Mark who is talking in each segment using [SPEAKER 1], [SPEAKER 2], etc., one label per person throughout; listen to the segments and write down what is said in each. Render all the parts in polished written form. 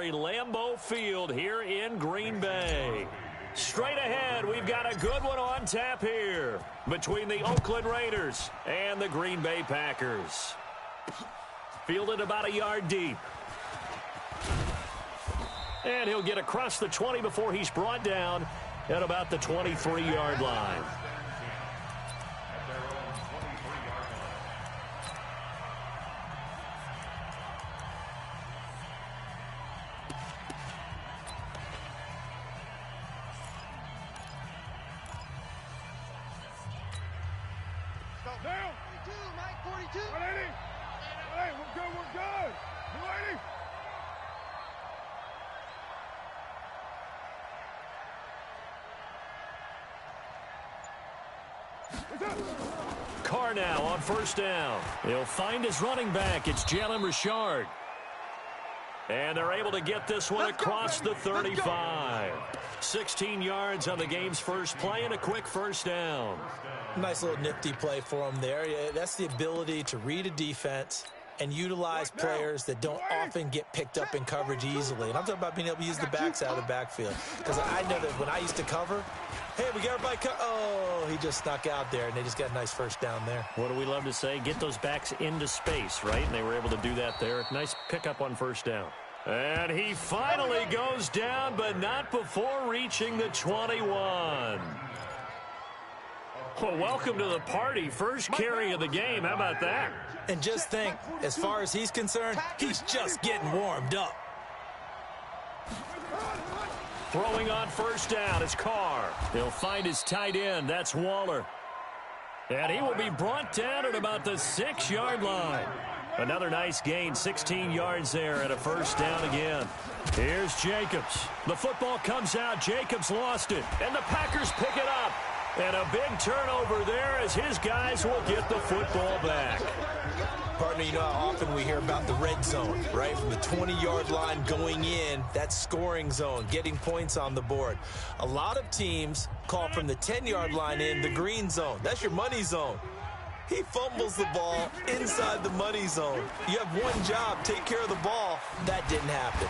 [SPEAKER 1] legendary Lambeau Field here in Green Bay. Straight ahead, we've got a good one on tap here between the Oakland Raiders and the Green Bay Packers. Fielded about a yard deep. And he'll get across the 20 before he's brought down at about the 23-yard line.
[SPEAKER 2] Down. 42, Mike, 42. 180. Hey, we're good, we're good. 280.
[SPEAKER 1] Carr now on first down. He'll find his running back. It's Jalen Richard. And they're able to get this one across the 35. 16 yards on the game's first play and a quick first down.
[SPEAKER 3] Nice little nifty play for him there. Yeah, that's the ability to read a defense and utilize players that don't often get picked up in coverage easily. And I'm talking about being able to use the backs out of the backfield. Because I know that when I used to cover, hey, we got everybody oh, he just snuck out there, and they just got a nice first down there.
[SPEAKER 1] What do we love to say? Get those backs into space, right? And they were able to do that there. Nice pickup on first down. And he finally goes down, but not before reaching the 21. Well, welcome to the party. First carry of the game. How about that?
[SPEAKER 3] And just think, as far as he's concerned, he's just getting warmed up.
[SPEAKER 1] Throwing on first down, it's Carr. He'll find his tight end. That's Waller. And he will be brought down at about the 6-yard line. Another nice gain, 16 yards there and a first down again. Here's Jacobs. The football comes out. Jacobs lost it. And the Packers pick it up. And a big turnover there as his guys will get the football back.
[SPEAKER 3] Partner, you know how often we hear about the red zone, right? From the 20-yard line going in, that scoring zone, getting points on the board. A lot of teams call from the 10-yard line in the green zone. That's your money zone. He fumbles the ball inside the money zone. You have one job, take care of the ball. That didn't happen.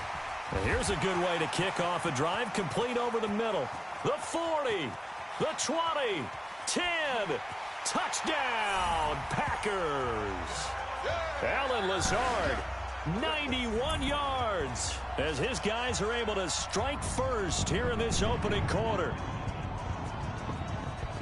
[SPEAKER 1] And here's a good way to kick off a drive, complete over the middle. The 40, the 20, 10, touchdown, Packers. Allen Lazard, 91 yards, as his guys are able to strike first here in this opening quarter.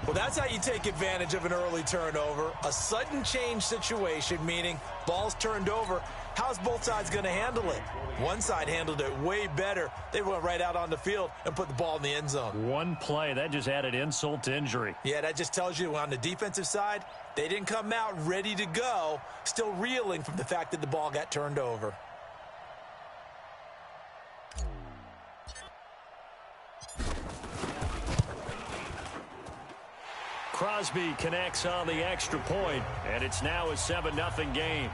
[SPEAKER 3] Well, that's how you take advantage of an early turnover. A sudden change situation, meaning ball's turned over. How's both sides going to handle it? One side handled it way better. They went right out on the field and put the ball in the end zone.
[SPEAKER 1] One play, that just added insult to injury.
[SPEAKER 3] Yeah, that just tells you on the defensive side, they didn't come out ready to go, still reeling from the fact that the ball got turned over.
[SPEAKER 1] Crosby connects on the extra point, and it's now a 7-0 game.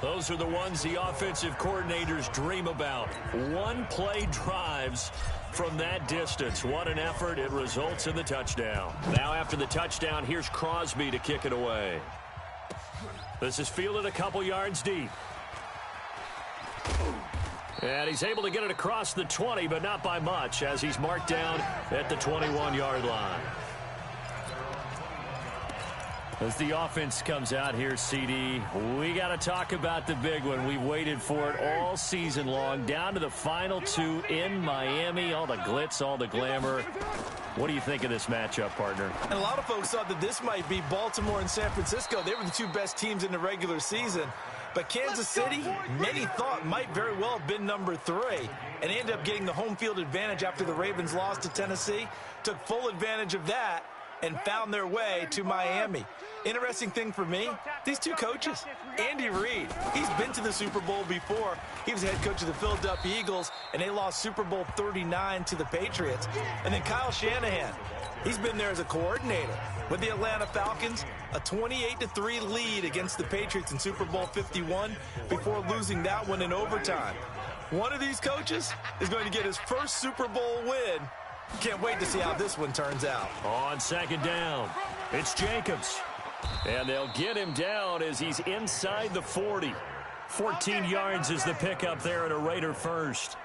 [SPEAKER 1] Those are the ones the offensive coordinators dream about. One-play drives from that distance. What an effort. It results in the touchdown. Now after the touchdown, here's Crosby to kick it away. This is fielded a couple yards deep. And he's able to get it across the 20, but not by much, as he's marked down at the 21-yard line. As the offense comes out here, CD, we got to talk about the big one. We've waited for it all season long, down to the final two in Miami. All the glitz, all the glamour. What do you think of this matchup, partner?
[SPEAKER 3] And a lot of folks thought that this might be Baltimore and San Francisco. They were the two best teams in the regular season. But Kansas City, many thought might very well have been number 3. And ended up getting the home field advantage after the Ravens lost to Tennessee. Took full advantage of that and found their way to Miami. Interesting thing for me, these two coaches, Andy Reid, he's been to the Super Bowl before. He was head coach of the Philadelphia Eagles, and they lost Super Bowl 39 to the Patriots. And then Kyle Shanahan, he's been there as a coordinator with the Atlanta Falcons, a 28-3 lead against the Patriots in Super Bowl 51 before losing that one in overtime. One of these coaches is going to get his first Super Bowl win. Can't wait to see how this one turns out.
[SPEAKER 1] On second down, it's Jacobs. And they'll get him down as he's inside the 40. 14 yards is the pickup there at a Raider first.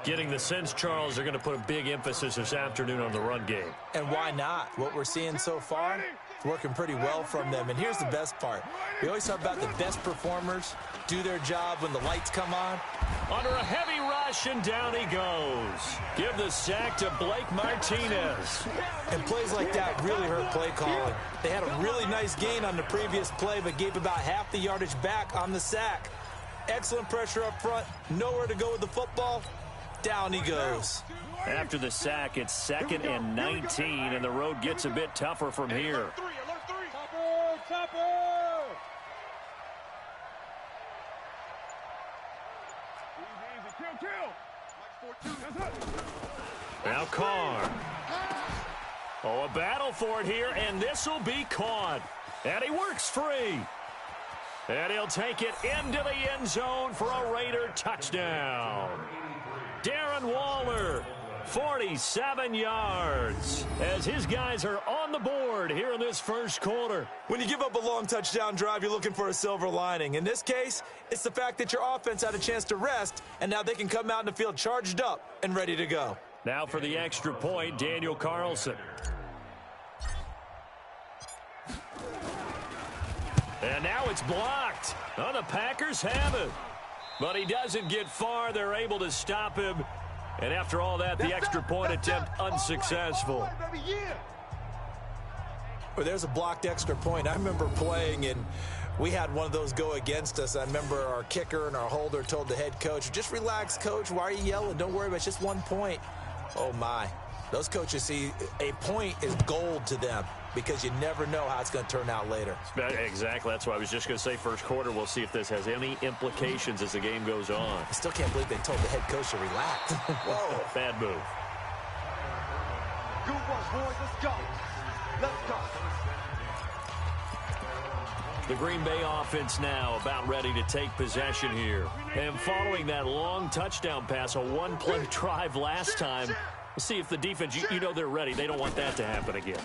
[SPEAKER 1] Getting the sense, Charles, they're going to put a big emphasis this afternoon on the run game.
[SPEAKER 3] And why not? What we're seeing so far, it's working pretty well from them. And here's the best part. We always talk about the best performers do their job when the lights come on.
[SPEAKER 1] Under a heavy rush, and down he goes. Give the sack to Blake Martinez.
[SPEAKER 3] And plays like that really hurt play calling. They had a really nice gain on the previous play, but gave about half the yardage back on the sack. Excellent pressure up front. Nowhere to go with the football. Down he goes.
[SPEAKER 1] After the sack, it's 2nd and 19, and the road gets a bit tougher from here. Now Carr. Oh, a battle for it here, and this will be caught. And he works free. And he'll take it into the end zone for a Raider touchdown. Darren Waller, 47 yards, as his guys are on the board here in this first quarter.
[SPEAKER 3] When you give up a long touchdown drive, you're looking for a silver lining. In this case, it's the fact that your offense had a chance to rest, and now they can come out in the field charged up and ready to go.
[SPEAKER 1] Now for the extra point, Daniel Carlson. And now it's blocked. Oh, the Packers have it. But he doesn't get far. They're able to stop him. And after all that, the extra point attempt unsuccessful.
[SPEAKER 3] Well, there's a blocked extra point. I remember playing, and we had one of those go against us. I remember our kicker and our holder told the head coach, just relax, coach. Why are you yelling? Don't worry about it. It's just 1 point. Oh, my. Those coaches see a point is gold to them because you never know how it's going to turn out later.
[SPEAKER 1] Exactly. That's why I was just going to say first quarter. We'll see if this has any implications as the game goes on.
[SPEAKER 3] I still can't believe they told the head coach to relax.
[SPEAKER 1] Whoa. Bad move.
[SPEAKER 2] Good one, boys. Let's go. Let's go.
[SPEAKER 1] The Green Bay offense now about ready to take possession here. And following that long touchdown pass, a one-play drive last time, we'll see if the defense, you know they're ready. They don't want that to happen again.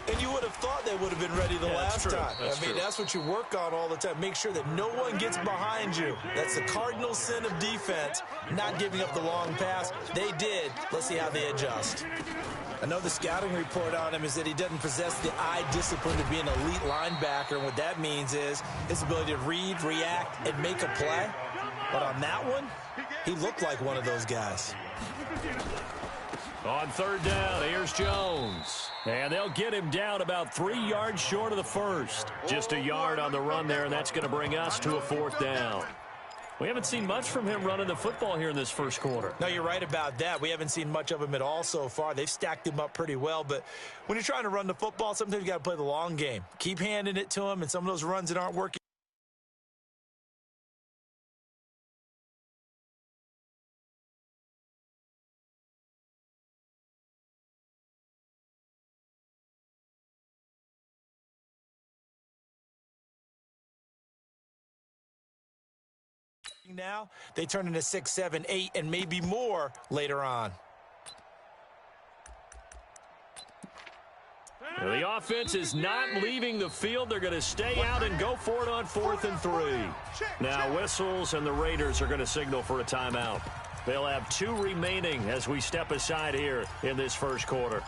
[SPEAKER 3] And you would have thought they would have been ready the last time. That's what you work on all the time. Make sure that no one gets behind you. That's the cardinal sin of defense, not giving up the long pass. They did. Let's see how they adjust. I know the scouting report on him is that he doesn't possess the eye discipline to be an elite linebacker. And what that means is his ability to read, react, and make a play. But on that one, he looked like one of those guys.
[SPEAKER 1] On third down, here's Jones. And they'll get him down about 3 yards short of the first. Just a yard on the run there, and that's going to bring us to a fourth down. We haven't seen much from him running the football here in this first quarter.
[SPEAKER 3] No, you're right about that. We haven't seen much of him at all so far. They've stacked him up pretty well. But when you're trying to run the football, sometimes you got to play the long game. Keep handing it to him, and some of those runs that aren't working. Now they turn into 6, 7, 8, and maybe more later on.
[SPEAKER 1] Well, the offense is not leaving the field. They're going to stay out and go for it on 4th and 3. Now whistles, and the Raiders are going to signal for a timeout. They'll have 2 remaining as we step aside here in this first quarter.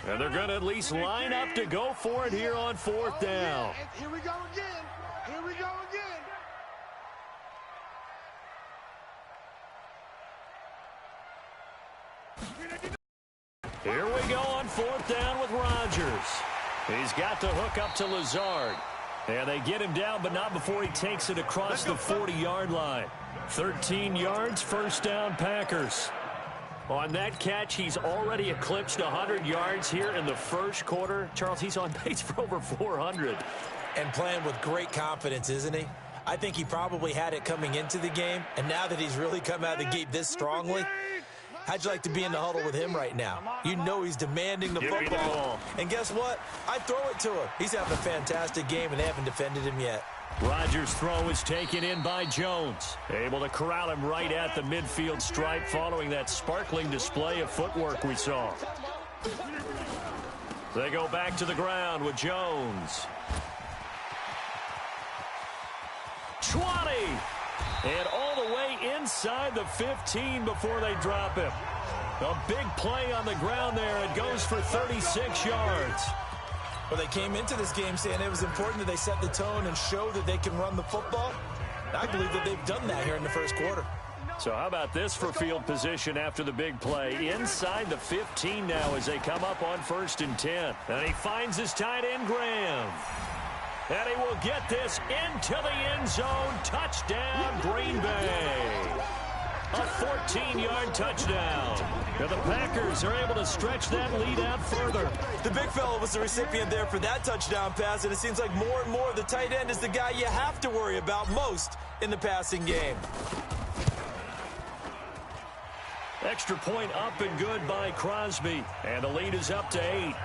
[SPEAKER 1] And they're going to at least line up to go for it here on 4th down.
[SPEAKER 2] Here we go again. Here we go again.
[SPEAKER 1] Here we go on 4th down with Rodgers. He's got to hook up to Lazard. And they get him down, but not before he takes it across the 40-yard line. 13 yards, first down, Packers. On that catch, he's already eclipsed 100 yards here in the first quarter. Charles, he's on pace for over 400.
[SPEAKER 3] And playing with great confidence, isn't he? I think he probably had it coming into the game, and now that he's really come out of the gate this strongly, how'd you like to be in the huddle with him right now? You know he's demanding the football. And guess what? I throw it to him. He's having a fantastic game, and they haven't defended him yet.
[SPEAKER 1] Rodgers' throw is taken in by Jones. Able to corral him right at the midfield stripe following that sparkling display of footwork we saw. They go back to the ground with Jones. 20! And all the way inside the 15 before they drop him. A big play on the ground there. It goes for 36 yards.
[SPEAKER 3] Well, they came into this game saying it was important that they set the tone and show that they can run the football. I believe that they've done that here in the first quarter.
[SPEAKER 1] So how about this for field position after the big play? Inside the 15 now as they come up on 1st and 10. And he finds his tight end, Graham. And he will get this into the end zone. Touchdown, Green Bay. A 14-yard touchdown. And the Packers are able to stretch that lead out further.
[SPEAKER 3] The big fella was the recipient there for that touchdown pass, and it seems like more and more the tight end is the guy you have to worry about most in the passing game.
[SPEAKER 1] Extra point up and good by Crosby. And the lead is up to 8.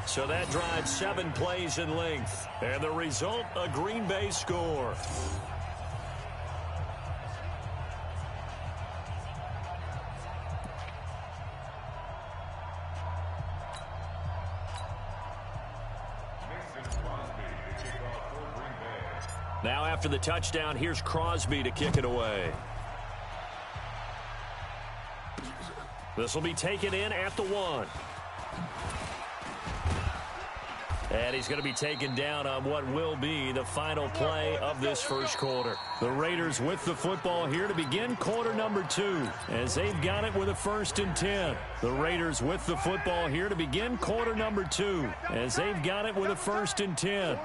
[SPEAKER 1] So that drives 7 plays in length. And the result, a Green Bay score. Now after the touchdown, here's Crosby to kick it away. This will be taken in at the 1. And he's going to be taken down on what will be the final play of this first quarter. The Raiders with the football here to begin quarter number 2 as they've got it with a 1st and 10. The Raiders with the football here to begin quarter number 2 as they've got it with a 1st and 10.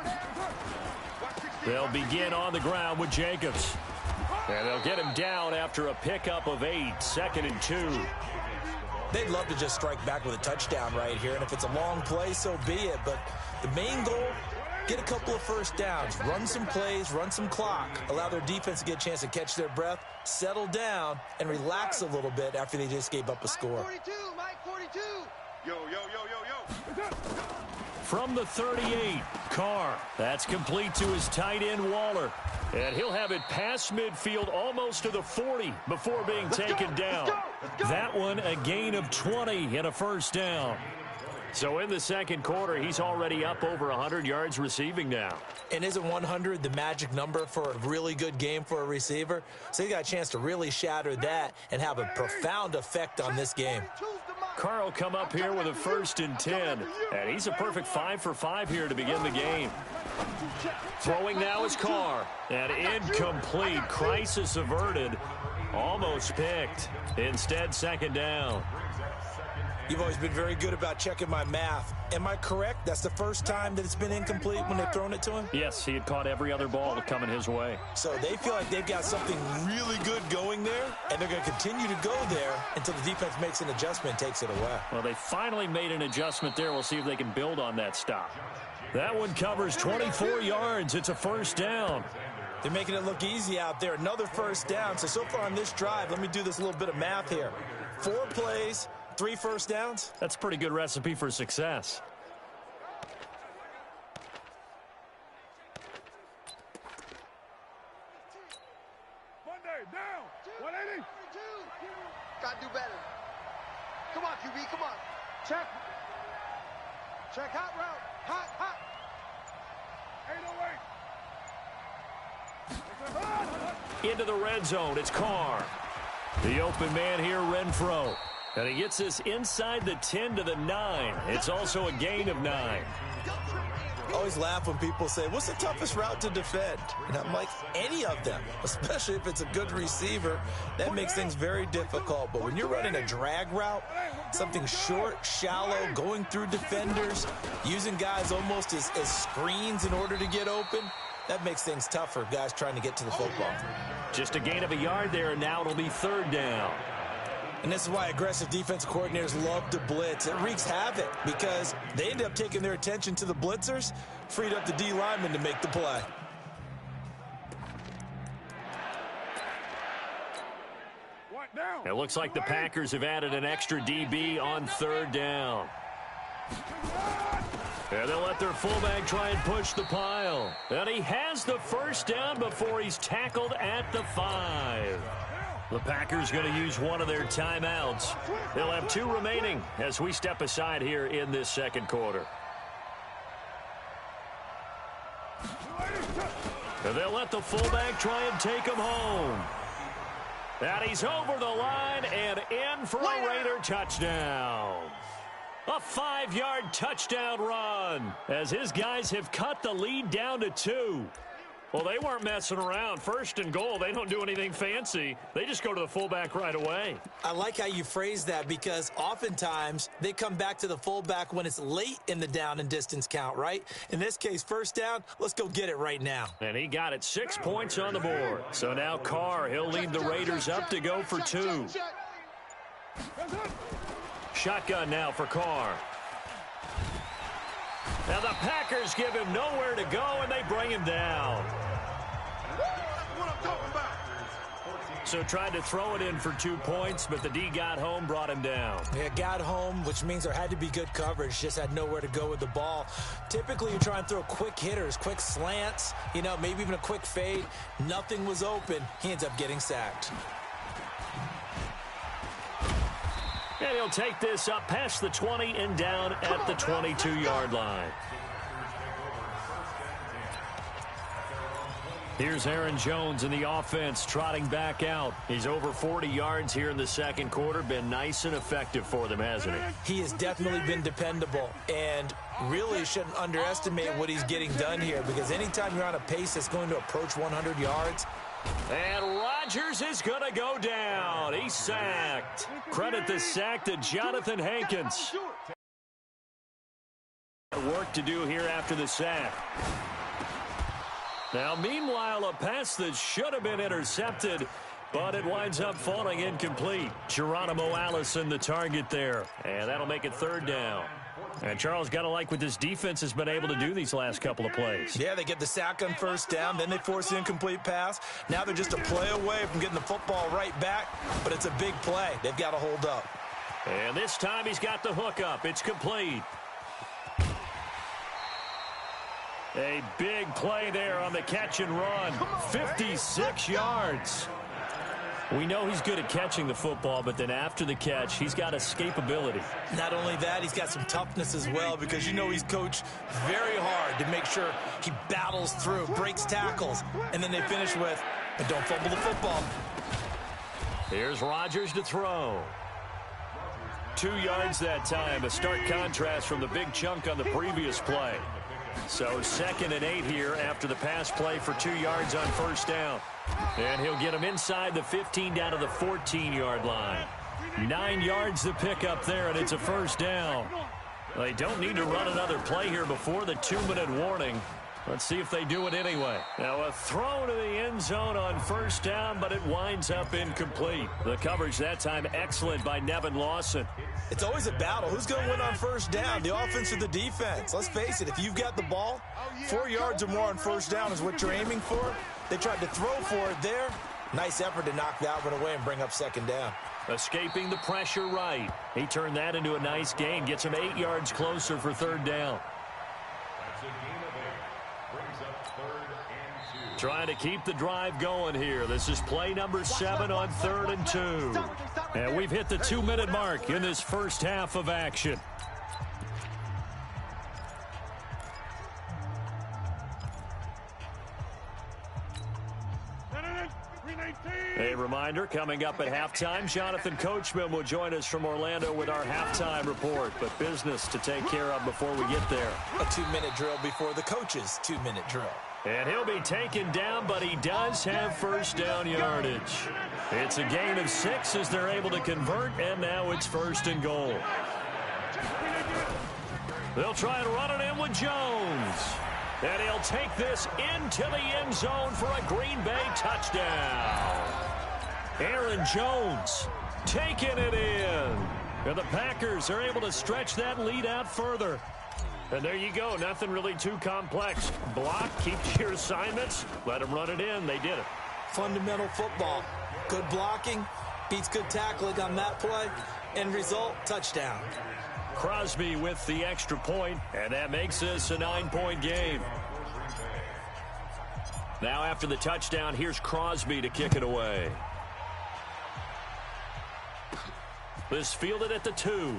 [SPEAKER 1] They'll begin on the ground with Jacobs. And they'll get him down after a pickup of 8, 2nd and 2.
[SPEAKER 3] They'd love to just strike back with a touchdown right here, and if it's a long play, so be it. But the main goal, get a couple of first downs, run some plays, run some clock, allow their defense to get a chance to catch their breath, settle down, and relax a little bit after they just gave up a score.
[SPEAKER 2] Mike 42. Yo, yo, yo, yo, yo.
[SPEAKER 1] From the 38, Carr. That's complete to his tight end, Waller. And he'll have it past midfield almost to the 40 before being taken down. That one, a gain of 20 and a first down. So in the second quarter, he's already up over 100 yards receiving now.
[SPEAKER 3] And isn't 100 the magic number for a really good game for a receiver? So he got a chance to really shatter that and have a profound effect on this game.
[SPEAKER 1] Carr will come up here with a 1st and 10. And he's a perfect 5 for 5 here to begin the game. Throwing now is Carr. And incomplete. Crisis averted. Almost picked. Instead, 2nd down.
[SPEAKER 3] You've always been very good about checking my math. Am I correct? That's the first time that it's been incomplete when they've thrown it to him?
[SPEAKER 1] Yes, he had caught every other ball coming his way.
[SPEAKER 3] So they feel like they've got something really good going there, and they're going to continue to go there until the defense makes an adjustment and takes it away.
[SPEAKER 1] Well, they finally made an adjustment there. We'll see if they can build on that stop. That one covers 24 yards. It's a first down.
[SPEAKER 3] They're making it look easy out there. Another first down. So far on this drive, let me do this little bit of math here. 4 plays, 3 first downs.
[SPEAKER 1] That's a pretty good recipe for success.
[SPEAKER 2] Monday, down. 180. Got to do better. Come on, QB, come on. Check. Check, hot route. Hot, hot. 808.
[SPEAKER 1] Into the red zone, it's Carr. The open man here, Renfro. And he gets this inside the 10 to the 9. It's also a gain of 9.
[SPEAKER 3] I always laugh when people say, what's the toughest route to defend? And I'm like, any of them, especially if it's a good receiver. That makes things very difficult. But when you're running a drag route, something short, shallow, going through defenders, using guys almost as screens in order to get open, that makes things tough for guys trying to get to the football.
[SPEAKER 1] Just a gain of a yard there, and now it'll be 3rd down.
[SPEAKER 3] And this is why aggressive defense coordinators love to blitz. It wreaks havoc because they end up taking their attention to the blitzers, freed up the D lineman to make the play.
[SPEAKER 1] It looks like the Packers have added an extra DB on 3rd down. And they'll let their fullback try and push the pile. And he has the first down before he's tackled at the 5. The Packers going to use one of their timeouts. They'll have 2 remaining as we step aside here in this second quarter. And they'll let the fullback try and take him home. And he's over the line and in for a Raider touchdown. A 5-yard touchdown run as his guys have cut the lead down to 2. Well, they weren't messing around. 1st and goal, they don't do anything fancy. They just go to the fullback right away.
[SPEAKER 3] I like how you phrase that because oftentimes they come back to the fullback when it's late in the down and distance count, right? In this case, 1st down, let's go get it right now.
[SPEAKER 1] And he got it. 6 points on the board. So now Carr, he'll lead the Raiders up to go for 2. Shotgun now for Carr. Now the Packers give him nowhere to go, and they bring him down. So tried to throw it in for 2 points, but the D got home, brought him down.
[SPEAKER 3] Yeah, got home, which means there had to be good coverage. Just had nowhere to go with the ball. Typically, you try and throw quick hitters, quick slants, maybe even a quick fade. Nothing was open. He ends up getting sacked.
[SPEAKER 1] And he'll take this up past the 20 and down at the 22-yard line. Here's Aaron Jones in the offense trotting back out. He's over 40 yards here in the second quarter. Been nice and effective for them, hasn't he?
[SPEAKER 3] He has definitely been dependable and really shouldn't underestimate what he's getting done here because anytime you're on a pace that's going to approach 100 yards,
[SPEAKER 1] and Rodgers is going to go down. He's sacked. Credit the sack to Jonathan Hankins. Work to do here after the sack. Now, meanwhile, a pass that should have been intercepted, but it winds up falling incomplete. Geronimo Allison, the target there. And that'll make it 3rd down. And Charles, got to like what this defense has been able to do these last couple of plays.
[SPEAKER 3] Yeah, they get the sack on 1st down, then they force the incomplete pass. Now they're just a play away from getting the football right back, but it's a big play. They've got to hold up.
[SPEAKER 1] And this time he's got the hook up. It's complete. A big play there on the catch and run. 56 yards. We know he's good at catching the football, but then after the catch, he's got escapability.
[SPEAKER 3] Not only that, he's got some toughness as well because he's coached very hard to make sure he battles through, breaks tackles, and then they finish with, but don't fumble the football.
[SPEAKER 1] Here's Rodgers to throw. 2 yards that time, a stark contrast from the big chunk on the previous play. So 2nd and 8 here after the pass play for 2 yards on 1st down. And he'll get him inside the 15 down to the 14-yard line. 9 yards to pick up there, and it's a 1st down. They don't need to run another play here before the 2-minute warning. Let's see if they do it anyway. Now a throw to the end zone on 1st down, but it winds up incomplete. The coverage that time excellent by Nevin Lawson.
[SPEAKER 3] It's always a battle. Who's going to win on 1st down, the offense or the defense? Let's face it, if you've got the ball, 4 yards or more on 1st down is what you're aiming for. They tried to throw for it there. Nice effort to knock that one away and bring up 2nd down.
[SPEAKER 1] Escaping the pressure right. He turned that into a nice gain. Gets him 8 yards closer for 3rd down. Trying to keep the drive going here. This is play number 7 on 3rd and 2. And we've hit the 2-minute mark in this first half of action. A reminder, coming up at halftime, Jonathan Coachman will join us from Orlando with our halftime report. But business to take care of before we get there.
[SPEAKER 3] A 2-minute drill before the coach's 2-minute drill.
[SPEAKER 1] And he'll be taken down, but he does have 1st down yardage. It's a gain of 6 as they're able to convert, and now it's 1st and goal. They'll try and run it in with Jones. And he'll take this into the end zone for a Green Bay touchdown. Aaron Jones taking it in. And the Packers are able to stretch that lead out further. And there you go. Nothing really too complex. Block, keep to your assignments, let them run it in. They did it.
[SPEAKER 3] Fundamental football. Good blocking, beats good tackling on that play. End result, touchdown.
[SPEAKER 1] Crosby with the extra point, and that makes this a 9-point game. Now after the touchdown, here's Crosby to kick it away. This fielded at the 2.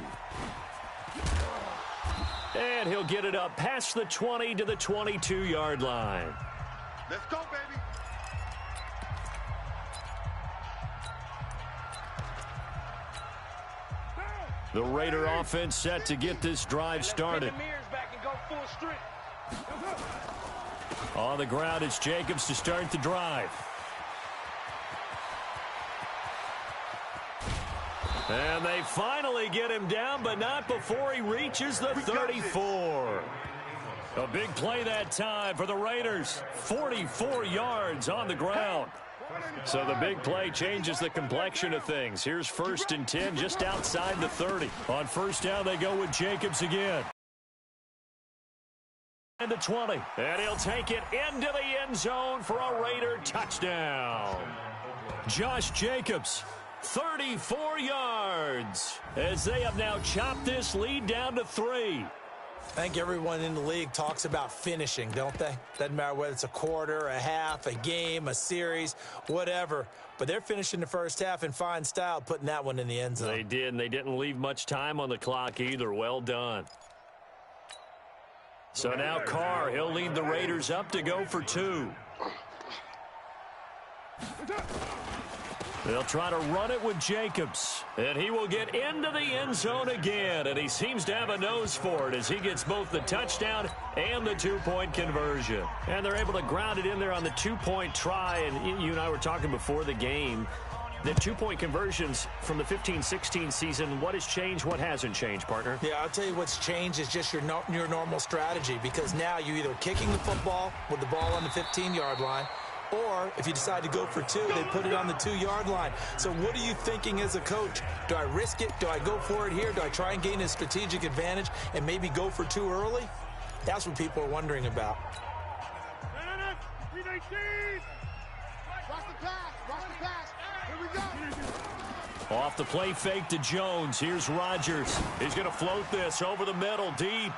[SPEAKER 1] And he'll get it up past the 20 to the 22-yard line.
[SPEAKER 2] Let's go, baby.
[SPEAKER 1] The Raider offense set to get this drive started. On the ground, it's Jacobs to start the drive. And they finally get him down, but not before he reaches the 34. A big play that time for the Raiders. 44 yards on the ground. So the big play changes the complexion of things. Here's 1st and 10 just outside the 30. On first down, they go with Jacobs again. And the 20. And he'll take it into the end zone for a Raider touchdown. Josh Jacobs, 34 yards, as they have now chopped this lead down to 3.
[SPEAKER 3] I think everyone in the league talks about finishing, don't they? Doesn't matter whether it's a quarter, a half, a game, a series, whatever. But they're finishing the first half in fine style, putting that one in the end zone.
[SPEAKER 1] They did, and they didn't leave much time on the clock either. Well done. So now Carr, he'll lead the Raiders up to go for 2. They'll try to run it with Jacobs. And he will get into the end zone again. And he seems to have a nose for it as he gets both the touchdown and the 2-point conversion. And they're able to ground it in there on the 2-point try. And you and I were talking before the game. The 2-point conversions from the 15-16 season, what has changed, what hasn't changed, partner?
[SPEAKER 3] Yeah, I'll tell you what's changed is just your normal strategy, because now you're either kicking the football with the ball on the 15-yard line, or if you decide to go for 2, they put it on the 2-yard line. So what are you thinking as a coach? Do I risk it? Do I go for it here? Do I try and gain a strategic advantage and maybe go for 2 early? That's what people are wondering about.
[SPEAKER 1] Off the play fake to Jones. Here's Rodgers. He's going to float this over the middle deep.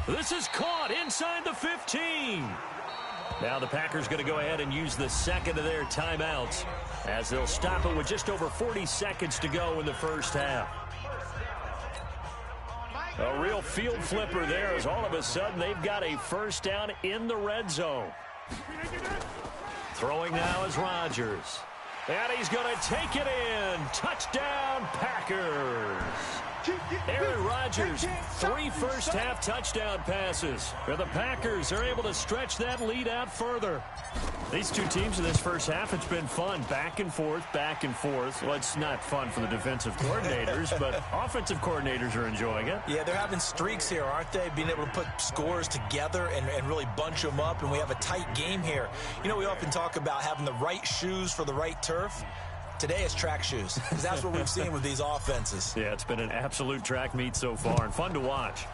[SPEAKER 1] This is caught inside the 15. Now the Packers going to go ahead and use the second of their timeouts as they'll stop it with just over 40 seconds to go in the first half. A real field flipper there as all of a sudden they've got a first down in the red zone. Throwing now is Rodgers. And he's going to take it in. Touchdown, Packers. Aaron Rodgers, 3 first-half touchdown passes. And the Packers are able to stretch that lead out further. These two teams in this first half, it's been fun. Back and forth, back and forth. Well, it's not fun for the defensive coordinators, but offensive coordinators are enjoying it.
[SPEAKER 3] Yeah, they're having streaks here, aren't they? Being able to put scores together and really bunch them up, and we have a tight game here. You know, we often talk about having the right shoes for the right turf. Today is track shoes, because that's what we've seen with these offenses.
[SPEAKER 1] Yeah, it's been an absolute track meet so far, and fun to watch.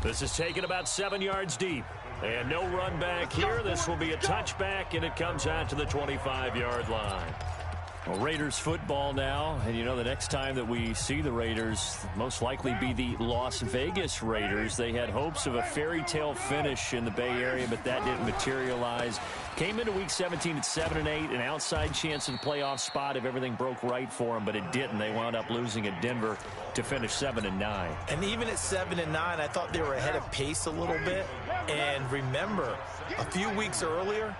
[SPEAKER 1] This is taken about 7 yards deep. And no run back here. This will be a touchback, and it comes out to the 25-yard line. Well, Raiders football now, and you know the next time that we see the Raiders most likely be the Las Vegas Raiders. They had hopes of a fairy tale finish in the Bay Area, but that didn't materialize. Came into Week 17 at 7-8, an outside chance at a playoff spot if everything broke right for them, but it didn't. They wound up losing at Denver to finish 7-9.
[SPEAKER 3] And even at 7-9, I thought they were ahead of pace a little bit. And remember, a few weeks earlier,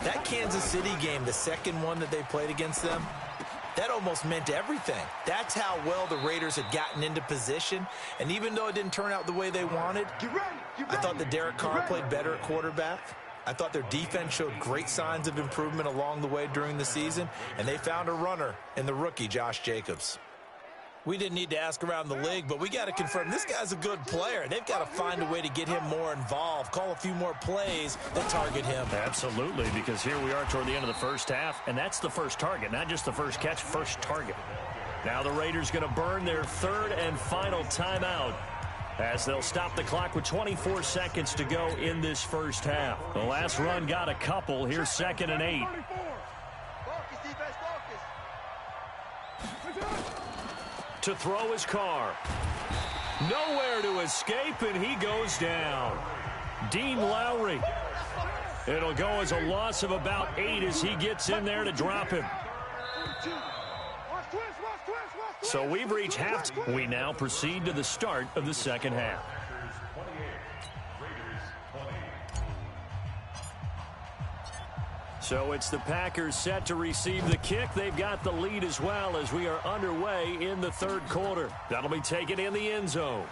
[SPEAKER 3] that Kansas City game, the second one that they played against them, that almost meant everything. That's how well the Raiders had gotten into position. And even though it didn't turn out the way they wanted, I thought that Derek Carr played better at quarterback. I thought their defense showed great signs of improvement along the way during the season, and they found a runner in the rookie, Josh Jacobs. We didn't need to ask around the league, but we got to confirm this guy's a good player. They've got to find a way to get him more involved, call a few more plays that target him.
[SPEAKER 1] Absolutely, because here we are toward the end of the first half, and that's the first target, not just the first catch, first target. Now the Raiders going to burn their third and final timeout as they'll stop the clock with 24 seconds to go in this first half. The last run got a couple. Here's 2nd and 8. To throw his Carr. Nowhere to escape, and he goes down. Dean Lowry. It'll go as a loss of about 8 as he gets in there to drop him. So we've reached half. We now proceed to the start of the second half. So it's the Packers set to receive the kick. They've got the lead as well as we are underway in the third quarter. That'll be taken in the end zone.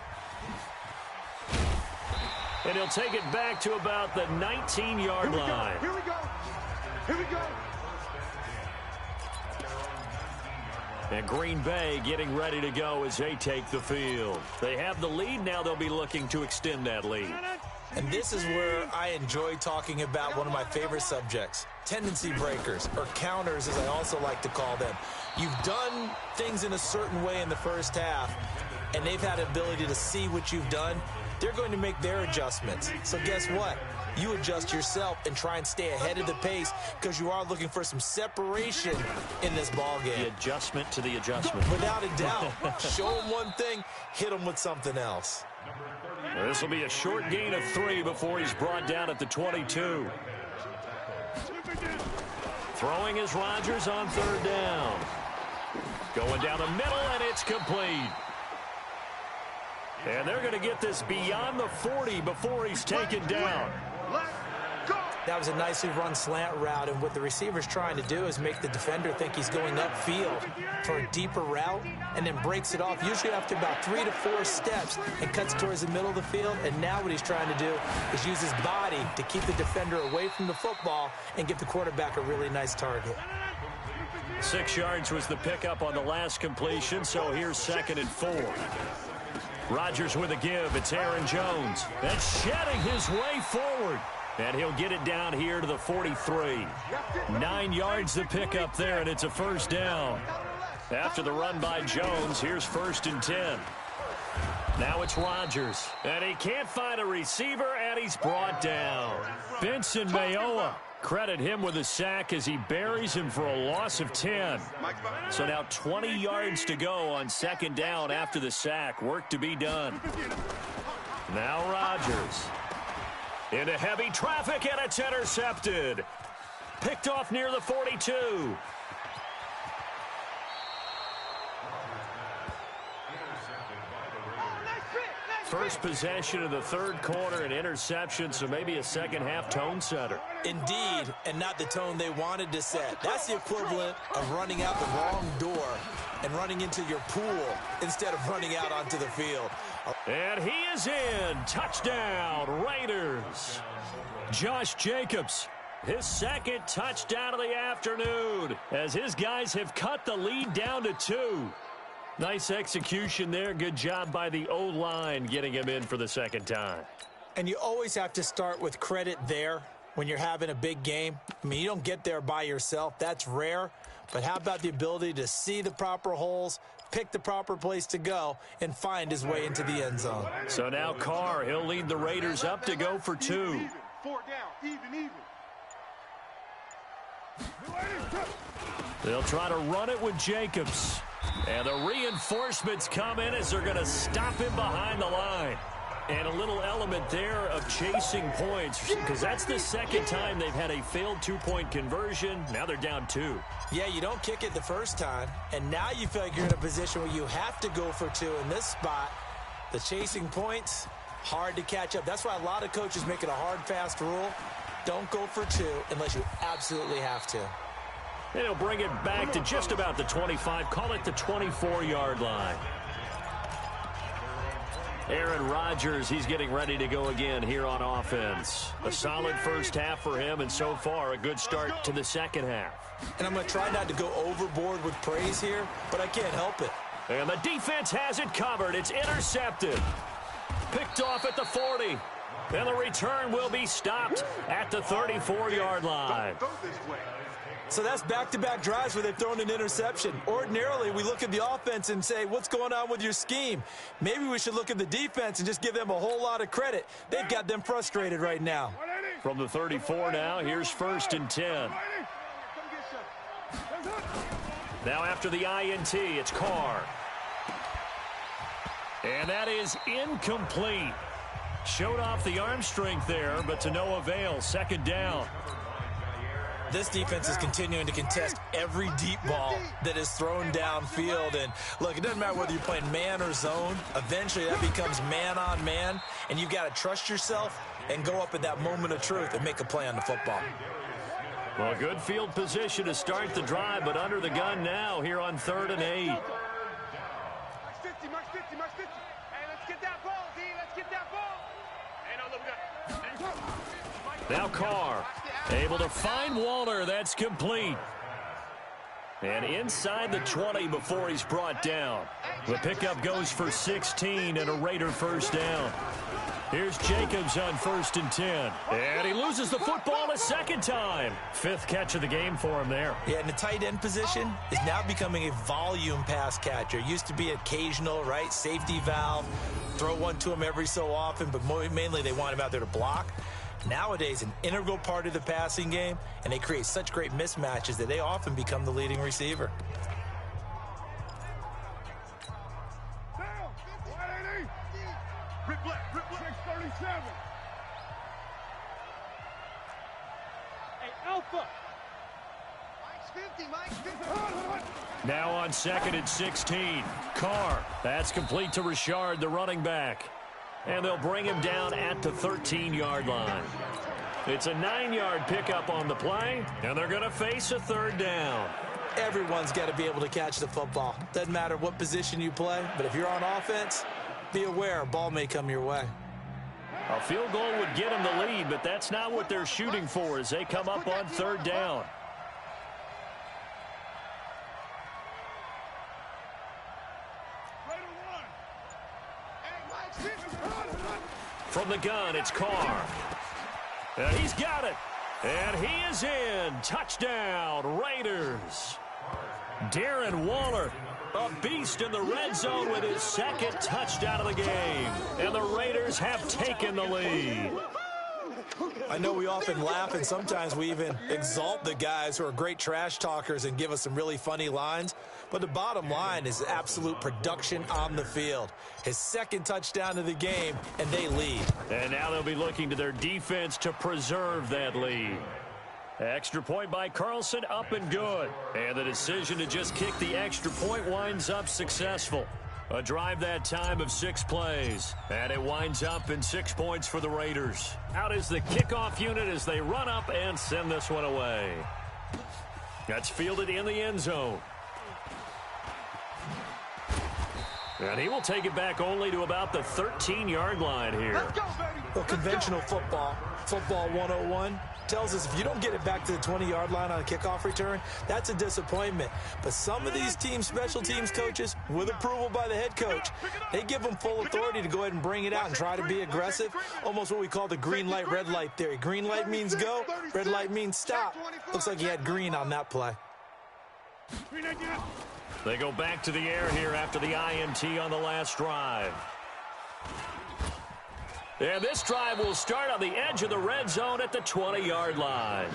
[SPEAKER 1] And he'll take it back to about the 19-yard line.
[SPEAKER 2] Here we go. Here we go.
[SPEAKER 1] And Green Bay getting ready to go as they take the field. They have the lead. Now they'll be looking to extend that lead.
[SPEAKER 3] And this is where I enjoy talking about one of my favorite subjects, tendency breakers, or counters as I also like to call them. You've done things in a certain way in the first half, and they've had the ability to see what you've done. They're going to make their adjustments. So guess what? You adjust yourself and try and stay ahead of the pace because you are looking for some separation in this ball game.
[SPEAKER 1] The adjustment to the adjustment.
[SPEAKER 3] Without a doubt. Show them one thing, hit them with something else.
[SPEAKER 1] This will be a short gain of 3 before he's brought down at the 22. Throwing is Rodgers on third down. Going down the middle, and it's complete. And they're going to get this beyond the 40 before he's taken down.
[SPEAKER 3] That was a nicely run slant route, and what the receiver's trying to do is make the defender think he's going upfield for a deeper route and then breaks it off, usually after about 3 to 4 steps, and cuts towards the middle of the field. And now what he's trying to do is use his body to keep the defender away from the football and give the quarterback a really nice target.
[SPEAKER 1] 6 yards was the pickup on the last completion, so here's 2nd and 4. Rodgers with a give. It's Aaron Jones. That's shedding his way forward. And he'll get it down here to the 43. 9 yards the pickup there, and it's a first down. After the run by Jones, here's 1st and 10. Now it's Rodgers. And he can't find a receiver, and he's brought down. Benson Mayowa. Credit him with a sack as he buries him for a loss of 10. So now 20 yards to go on 2nd down after the sack. Work to be done. Now Rodgers. Into heavy traffic, and it's intercepted. Picked off near the 42. First possession of the third quarter, an interception, so maybe a second-half tone setter.
[SPEAKER 3] Indeed, and not the tone they wanted to set. That's the equivalent of running out the wrong door and running into your pool instead of running out onto the field.
[SPEAKER 1] And he is in. Touchdown, Raiders. Josh Jacobs, his 2nd touchdown of the afternoon, as his guys have cut the lead down to 2. Nice execution there. Good job by the O-line getting him in for the 2nd time.
[SPEAKER 3] And you always have to start with credit there when you're having a big game. I mean, you don't get there by yourself. That's rare. But how about the ability to see the proper holes, pick the proper place to go, and find his way into the end zone?
[SPEAKER 1] So now Carr, he'll lead the Raiders up to go for 2.
[SPEAKER 2] 4 down, even.
[SPEAKER 1] They'll try to run it with Jacobs. And the reinforcements come in as they're going to stop him behind the line. And a little element there of chasing points, because that's the 2nd time they've had a failed 2-point conversion. Now they're down 2.
[SPEAKER 3] Yeah, you don't kick it the first time, and now you feel like you're in a position where you have to go for 2 in this spot. The chasing points, hard to catch up. That's why a lot of coaches make it a hard, fast rule. Don't go for 2 unless you absolutely have to.
[SPEAKER 1] And he'll bring it back to just about the 25. Call it the 24-yard line. Aaron Rodgers, he's getting ready to go again here on offense. A solid first half for him, and so far a good start to the second half.
[SPEAKER 3] And I'm going to try not to go overboard with praise here, but I can't help it.
[SPEAKER 1] And the defense has it covered. It's intercepted. Picked off at the 40. And the return will be stopped at the 34-yard line.
[SPEAKER 3] So that's back-to-back drives where they've thrown an interception. Ordinarily, we look at the offense and say, what's going on with your scheme? Maybe we should look at the defense and just give them a whole lot of credit. They've got them frustrated right now.
[SPEAKER 1] From the 34 now, here's 1st and 10. Now after the INT, it's Carr. And that is incomplete. Showed off the arm strength there, but to no avail. Second down.
[SPEAKER 3] This defense is continuing to contest every deep ball that is thrown downfield. And, look, it doesn't matter whether you're playing man or zone. Eventually, that becomes man-on-man, and you've got to trust yourself and go up at that moment of truth and make a play on the football.
[SPEAKER 1] Well, good field position to start the drive, but under the gun now here on 3rd and 8.
[SPEAKER 2] Max 50, Max 50, Max 50. Hey, let's get that ball, D. Let's get that ball. Hey, no, look, we got...
[SPEAKER 1] Now Carr, able to find Waller. That's complete. And inside the 20 before he's brought down. The pickup goes for 16 and a Raider first down. Here's Jacobs on 1st and 10. And he loses the football a second time. 5th catch of the game for him there.
[SPEAKER 3] Yeah, and the tight end position is now becoming a volume pass catcher. Used to be occasional, right? Safety valve. Throw one to him every so often, but mainly they want him out there to block. Nowadays, an integral part of the passing game, and they create such great mismatches that they often become the leading receiver.
[SPEAKER 2] Rip left, 637. Hey, Alpha. Mike's 50, Mike's 50.
[SPEAKER 1] Now on 2nd and 16. Carr. That's complete to Richard, the running back. And they'll bring him down at the 13-yard line. It's a 9-yard pickup on the play, and they're going to face a 3rd down.
[SPEAKER 3] Everyone's got to be able to catch the football. Doesn't matter what position you play, but if you're on offense, be aware a ball may come your way.
[SPEAKER 1] A field goal would get them the lead, but that's not what they're shooting for as they come up on 3rd down. From the gun, it's Carr. And he's got it. And he is in. Touchdown, Raiders. Darren Waller, a beast in the red zone with his 2nd touchdown of the game. And the Raiders have taken the lead.
[SPEAKER 3] I know we often laugh, and sometimes we even exalt the guys who are great trash talkers and give us some really funny lines. But the bottom line is absolute production on the field. His 2nd touchdown of the game, and they lead.
[SPEAKER 1] And now they'll be looking to their defense to preserve that lead. Extra point by Carlson, up and good. And the decision to just kick the extra point winds up successful. A drive that time of 6 plays. And it winds up in 6 points for the Raiders. Out is the kickoff unit as they run up and send this one away. That's fielded in the end zone. And he will take it back only to about the 13-yard line here.
[SPEAKER 2] Let's go, baby.
[SPEAKER 3] Well, conventional football 101, tells us if you don't get it back to the 20-yard line on a kickoff return, that's a disappointment. But some of these special teams coaches, with approval by the head coach, they give them full authority to go ahead and bring it out and try to be aggressive, almost what we call the green light, red light theory. Green light means go, red light means stop. Looks like he had green on that play.
[SPEAKER 1] They go back to the air here after the INT on the last drive. And this drive will start on the edge of the red zone at the 20-yard line.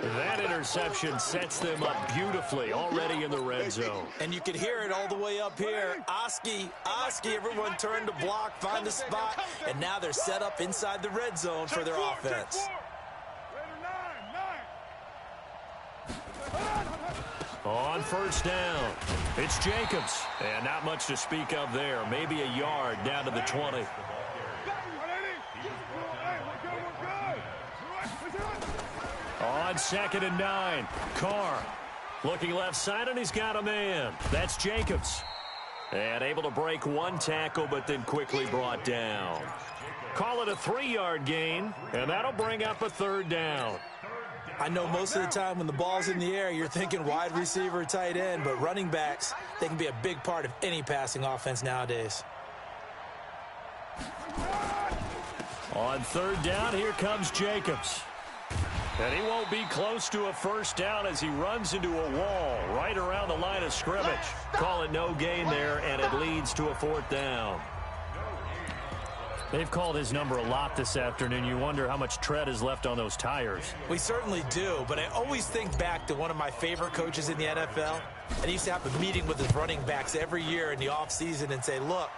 [SPEAKER 1] That interception sets them up beautifully already in the red zone.
[SPEAKER 3] And you can hear it all the way up here. Oski, everyone turned to block, find a spot, and now they're set up inside the red zone for their offense.
[SPEAKER 1] On 1st down, it's Jacobs. And not much to speak of there. Maybe a yard down to the 20. On 2nd and 9, Carr looking left side, and he's got a man. That's Jacobs. And able to break 1 tackle, but then quickly brought down. Call it a 3-yard gain, and that'll bring up a 3rd down.
[SPEAKER 3] I know most of the time when the ball's in the air, you're thinking wide receiver, tight end, but running backs, they can be a big part of any passing offense nowadays.
[SPEAKER 1] On 3rd down, here comes Jacobs. And he won't be close to a 1st down as he runs into a wall right around the line of scrimmage. Call it no gain there, and it leads to a 4th down. They've called his number a lot this afternoon. You wonder how much tread is left on those tires.
[SPEAKER 3] We certainly do, but I always think back to one of my favorite coaches in the NFL. And he used to have a meeting with his running backs every year in the offseason and say, look,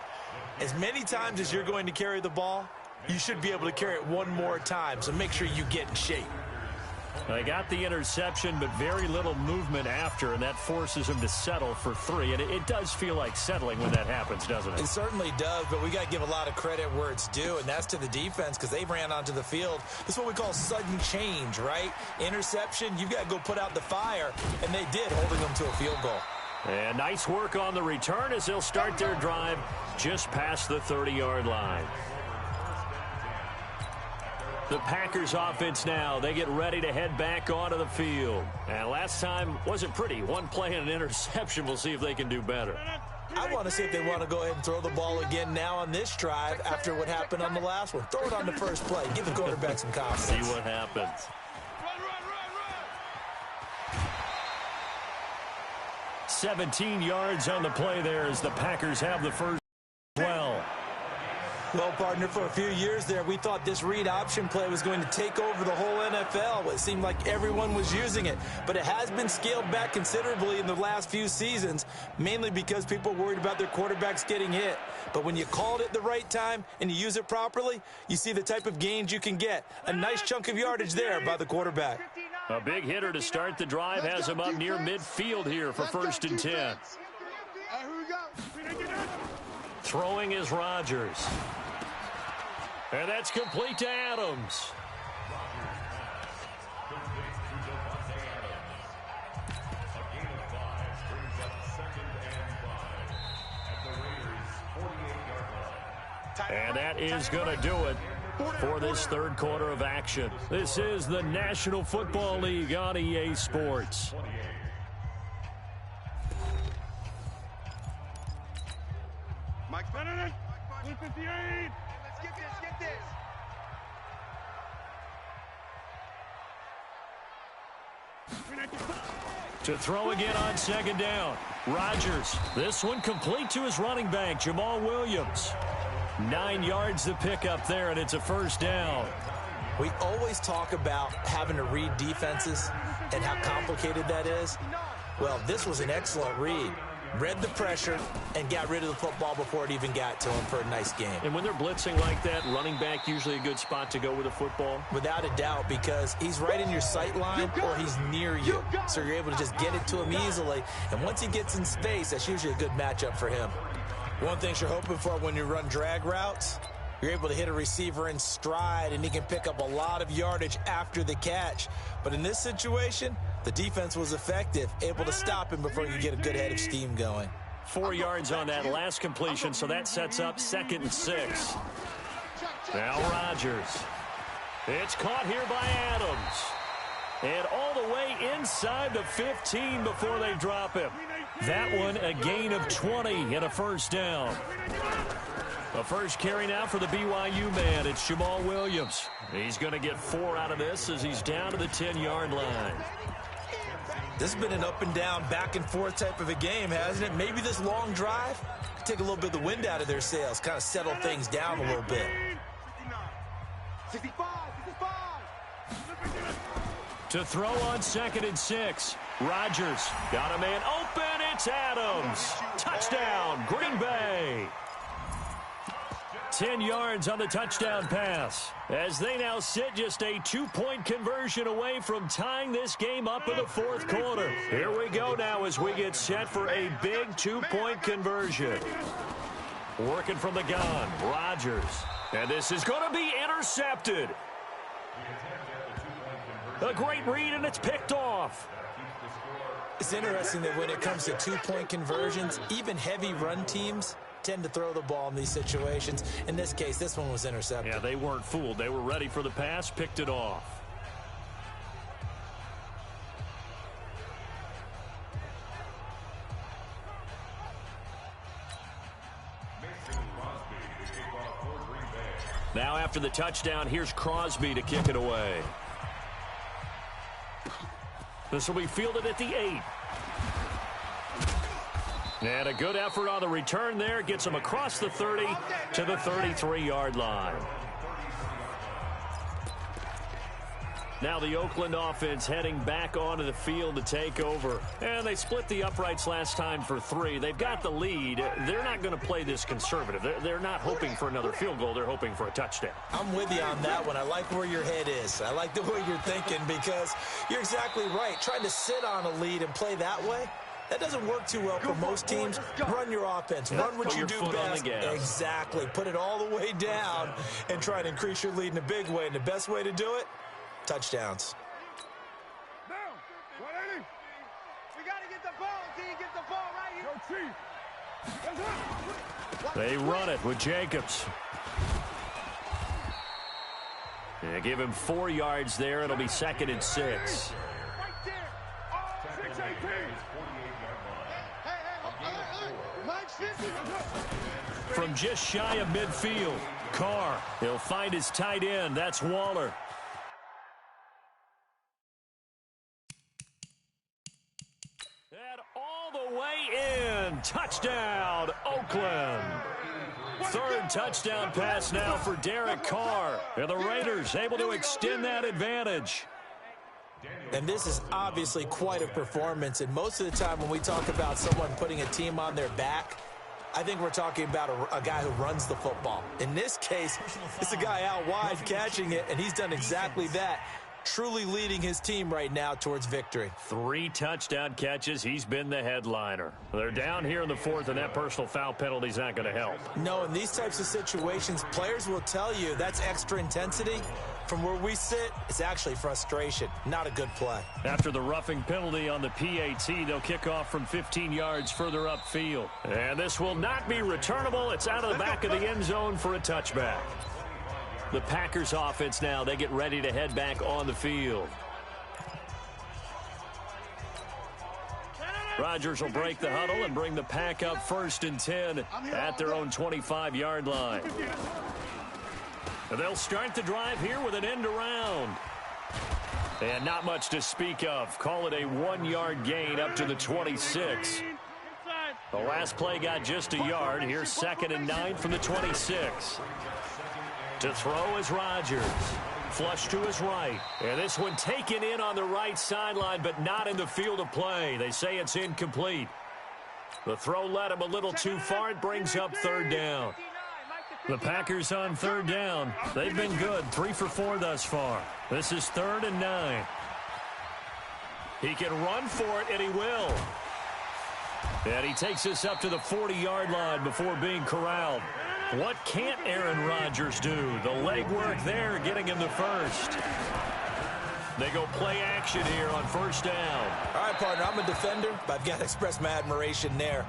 [SPEAKER 3] as many times as you're going to carry the ball, you should be able to carry it one more time, so make sure you get in shape.
[SPEAKER 1] They got the interception, but very little movement after, and that forces him to settle for 3. And it does feel like settling when that happens, doesn't it?
[SPEAKER 3] It certainly does, but we got to give a lot of credit where it's due, and that's to the defense because they ran onto the field. This is what we call sudden change, right? Interception, you've got to go put out the fire, and they did, holding them to a field goal.
[SPEAKER 1] And nice work on the return as they'll start their drive just past the 30-yard line. The Packers offense now. They get ready to head back onto the field. And last time wasn't pretty. One play and an interception. We'll see if they can do better.
[SPEAKER 3] I want to see if they want to go ahead and throw the ball again now on this drive after what happened on the last one. Throw it on the first play. Give the quarterback some confidence.
[SPEAKER 1] See what happens. 17 yards on the play there as the Packers have the first 12.
[SPEAKER 3] Well, partner, for a few years there, we thought this read option play was going to take over the whole NFL. It seemed like everyone was using it, but it has been scaled back considerably in the last few seasons, mainly because people are worried about their quarterbacks getting hit. But when you called it the right time and you use it properly, you see the type of gains you can get. A nice chunk of yardage there by the quarterback.
[SPEAKER 1] A big hitter to start the drive has him up near midfield here for 1st and 10. Throwing is Rodgers. And that's complete to Adams. And that is going to do it for this third quarter of action. This is the National Football League on EA Sports.
[SPEAKER 2] Mike's better than 158. Let's get this,
[SPEAKER 1] To throw again on 2nd down. Rodgers. This one complete to his running back, Jamal Williams. 9 yards to pick up there, and it's a 1st down.
[SPEAKER 3] We always talk about having to read defenses and how complicated that is. Well, this was an excellent read. Read the pressure and got rid of the football before it even got to him for a nice game.
[SPEAKER 1] And when they're blitzing like that, running back usually a good spot to go with the football?
[SPEAKER 3] Without a doubt, because he's right in your sight line or he's near you. So you're able to just get it to him easily. And once he gets in space, that's usually a good matchup for him. One thing you're hoping for when you run drag routes, you're able to hit a receiver in stride, and he can pick up a lot of yardage after the catch. But in this situation, the defense was effective, able to stop him before you get a good head of steam going.
[SPEAKER 1] 4 yards on that last completion, so that sets up 2nd and 6. Now Rodgers. It's caught here by Adams. And all the way inside the 15 before they drop him. That one a gain of 20 and a 1st down. The first carry now for the BYU man. It's Jamal Williams. He's going to get 4 out of this as he's down to the 10-yard line.
[SPEAKER 3] This has been an up and down, back and forth type of a game, hasn't it? Maybe this long drive could take a little bit of the wind out of their sails, kind of settle things down a little bit.
[SPEAKER 2] 65.
[SPEAKER 1] To throw on 2nd and 6. Rodgers got a man open. It's Adams. Touchdown, Green Bay. 10 yards on the touchdown pass as they now sit just a 2-point conversion away from tying this game up in the 4th quarter. Here we go now as we get set for a big 2-point conversion. Working from the gun, Rodgers. And this is going to be intercepted. A great read, and it's picked off.
[SPEAKER 3] It's interesting that when it comes to 2-point conversions, even heavy run teams tend to throw the ball in these situations. In this case, this one was intercepted.
[SPEAKER 1] Yeah, they weren't fooled. They were ready for the pass, picked it off. Now after the touchdown, here's Crosby to kick it away. This will be fielded at the 8. And a good effort on the return there. Gets him across the 30 to the 33-yard line. Now the Oakland offense heading back onto the field to take over. And they split the uprights last time for 3. They've got the lead. They're not going to play this conservative. They're not hoping for another field goal. They're hoping for a touchdown.
[SPEAKER 3] I'm with you on that one. I like where your head is. I like the way you're thinking because you're exactly right. Trying to sit on a lead and play that way, that doesn't work too well for most teams. Run your offense. Run what you do best. Exactly. Put it all the way down and try to increase your lead in a big way. And the best way to do it, touchdowns.
[SPEAKER 2] Down. 180. We got to get the ball, D. Get the ball right here.
[SPEAKER 1] They run it with Jacobs. They give him 4 yards there. It'll be 2nd and 6.
[SPEAKER 2] Right there. 618. Mike's 50.
[SPEAKER 1] From just shy of midfield, Carr. He'll find his tight end. That's Waller. Touchdown, Oakland. 3rd touchdown pass now for Derek Carr. And the Raiders able to extend that advantage.
[SPEAKER 3] And this is obviously quite a performance. And most of the time when we talk about someone putting a team on their back, I think we're talking about a guy who runs the football. In this case, it's a guy out wide catching it, and he's done exactly that. Truly leading his team right now towards victory.
[SPEAKER 1] 3 touchdown catches. He's been the headliner. They're down here in the 4th, and that personal foul penalty is not going to help.
[SPEAKER 3] No, in these types of situations, players will tell you that's extra intensity. From where we sit, it's actually frustration. Not a good play.
[SPEAKER 1] After the roughing penalty on the PAT, they'll kick off from 15 yards further upfield. And this will not be returnable. It's out of the back of the end zone for a touchback. The Packers offense now, they get ready to head back on the field. Rodgers will break the huddle and bring the pack up 1st and 10 at their own 25-yard line. They'll start the drive here with an end around. And not much to speak of. Call it a 1-yard gain up to the 26. The last play got just a yard. Here's 2nd and 9 from the 26. To throw is Rodgers. Flush to his right. And this one taken in on the right sideline, but not in the field of play. They say it's incomplete. The throw led him a little too far. It brings up 3rd down. The Packers on 3rd down. They've been good. 3 for 4 thus far. This is 3rd and 9. He can run for it, and he will. And he takes us up to the 40-yard line before being corralled. What can't Aaron Rodgers do? The legwork there getting him the 1st. They go play action here on 1st down.
[SPEAKER 3] All right, partner, I'm a defender, but I've got to express my admiration there.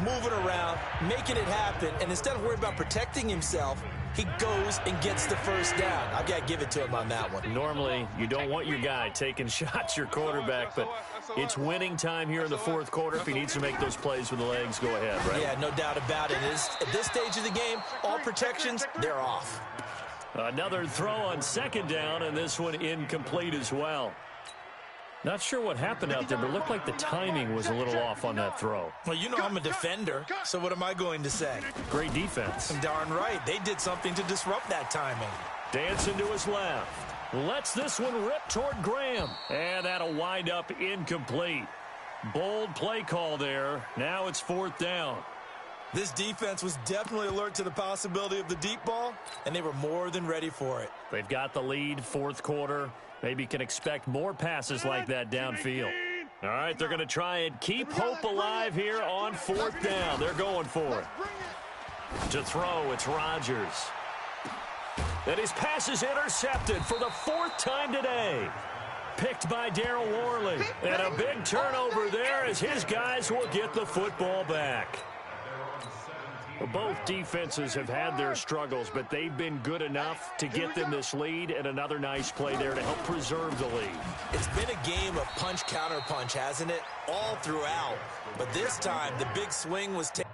[SPEAKER 3] Moving around, making it happen, and instead of worrying about protecting himself, he goes and gets the 1st down. I've got to give it to him on that one.
[SPEAKER 1] Normally, you don't want your guy taking shots, your quarterback, but it's winning time here in the 4th quarter. If he needs to make those plays with the legs, go ahead, right?
[SPEAKER 3] Yeah, no doubt about it. At this stage of the game, all protections, they're off.
[SPEAKER 1] Another throw on 2nd down, and this one incomplete as well. Not sure what happened out there, but it looked like the timing was a little off on that throw.
[SPEAKER 3] Well, you know I'm a defender, so what am I going to say?
[SPEAKER 1] Great defense.
[SPEAKER 3] Darn right. They did something to disrupt that timing.
[SPEAKER 1] Dancing to his left. Lets this one rip toward Graham. And that'll wind up incomplete. Bold play call there. Now it's 4th down.
[SPEAKER 3] This defense was definitely alert to the possibility of the deep ball, and they were more than ready for it.
[SPEAKER 1] They've got the lead, 4th quarter. Maybe can expect more passes like that downfield. All right, they're going to try and keep hope alive here on 4th down. They're going for it. To throw, it's Rodgers. And his pass is intercepted for the 4th time today. Picked by Darryl Worley. And a big turnover there as his guys will get the football back. Both defenses have had their struggles, but they've been good enough to get them this lead, and another nice play there to help preserve the lead.
[SPEAKER 3] It's been a game of punch-counter-punch, hasn't it? All throughout. But this time, the big swing was taken.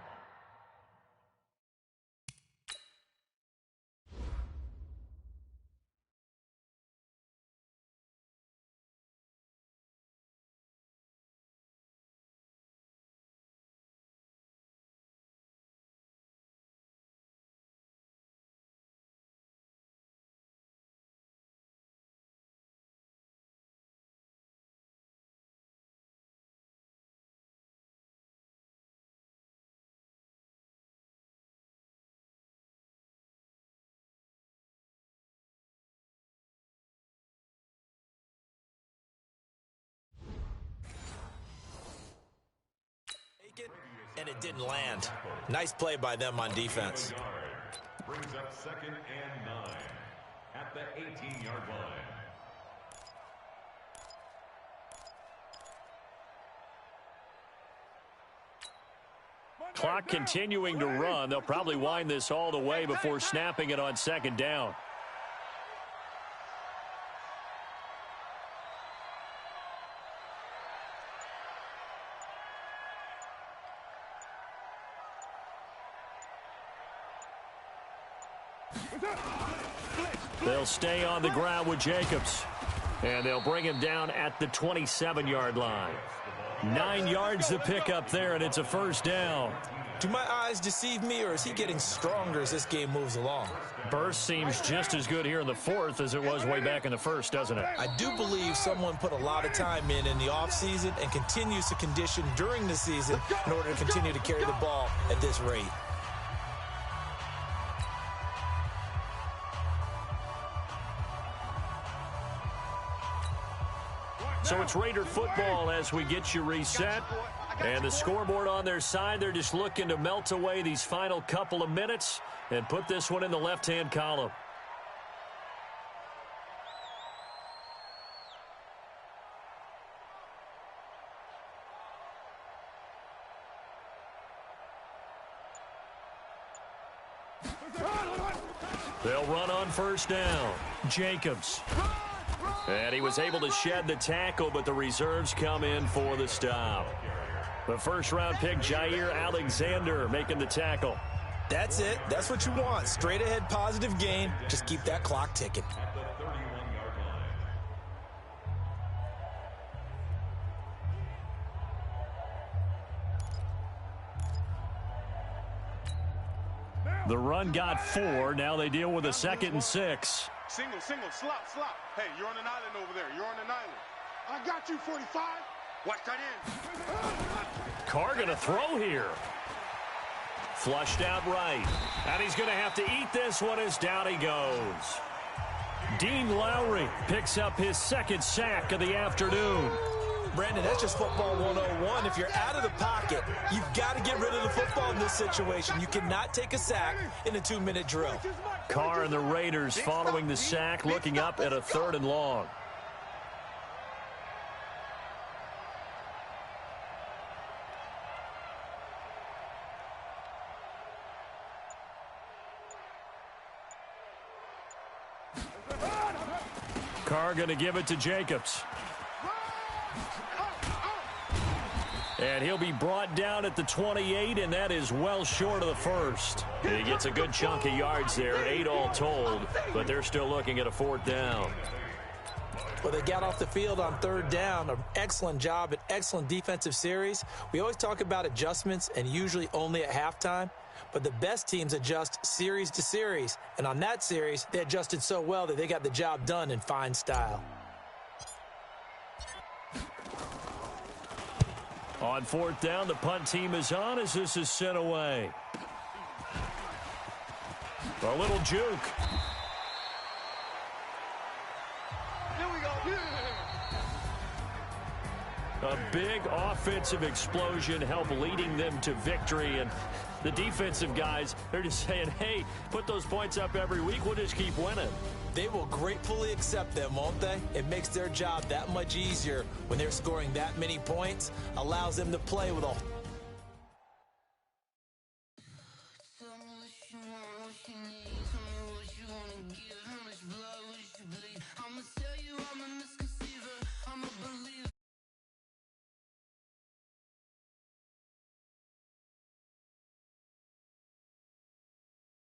[SPEAKER 3] second, and it didn't land. Nice play by them on defense.
[SPEAKER 4] Brings up 2nd and 9 at the 18-yard line.
[SPEAKER 1] Clock continuing to run. They'll probably wind this all the way before snapping it on 2nd down. They'll stay on the ground with Jacobs. And they'll bring him down at the 27-yard line. 9 yards to pick up there, and it's a 1st down.
[SPEAKER 3] Do my eyes deceive me, or is he getting stronger as this game moves along?
[SPEAKER 1] Burst seems just as good here in the 4th as it was way back in the 1st, doesn't it?
[SPEAKER 3] I do believe someone put a lot of time in the offseason and continues to condition during the season in order to continue to carry the ball at this rate.
[SPEAKER 1] So it's Raider football as we get you reset. And the scoreboard on their side, they're just looking to melt away these final couple of minutes and put this one in the left-hand column. They'll run on 1st down. Jacobs. And he was able to shed the tackle, but the reserves come in for the stop. The 1st-round pick, Jair Alexander, making the tackle.
[SPEAKER 3] That's it. That's what you want. Straight ahead positive gain. Just keep that clock ticking.
[SPEAKER 4] At the 31-yard line.
[SPEAKER 1] The run got 4. Now they deal with a 2nd and 6.
[SPEAKER 2] Single, slop. Hey, you're on an island over there. You're on an island. I got you, 45. Watch that in.
[SPEAKER 1] Carr going to throw here. Flushed out right. And he's going to have to eat this one as down he goes. Dean Lowry picks up his 2nd sack of the afternoon.
[SPEAKER 3] Brandon, that's just football 101. If you're out of the pocket, you've got to get rid of the football in this situation. You cannot take a sack in a 2-minute drill.
[SPEAKER 1] Carr and the Raiders following the sack, looking up at a 3rd and long. Carr going to give it to Jacobs. And he'll be brought down at the 28, and that is well short of the 1st. He gets a good chunk of yards there, 8 all told, but they're still looking at a 4th down.
[SPEAKER 3] Well, they got off the field on 3rd down. An excellent job, an excellent defensive series. We always talk about adjustments, and usually only at halftime. But the best teams adjust series to series. And on that series, they adjusted so well that they got the job done in fine style.
[SPEAKER 1] On 4th down, the punt team is on as this is sent away. A little juke.
[SPEAKER 2] Here we go.
[SPEAKER 1] A big offensive explosion helped leading them to victory. And the defensive guys, they're just saying, hey, put those points up every week. We'll just keep winning.
[SPEAKER 3] They will gratefully accept them, won't they? It makes their job that much easier when they're scoring that many points. Allows them to play with a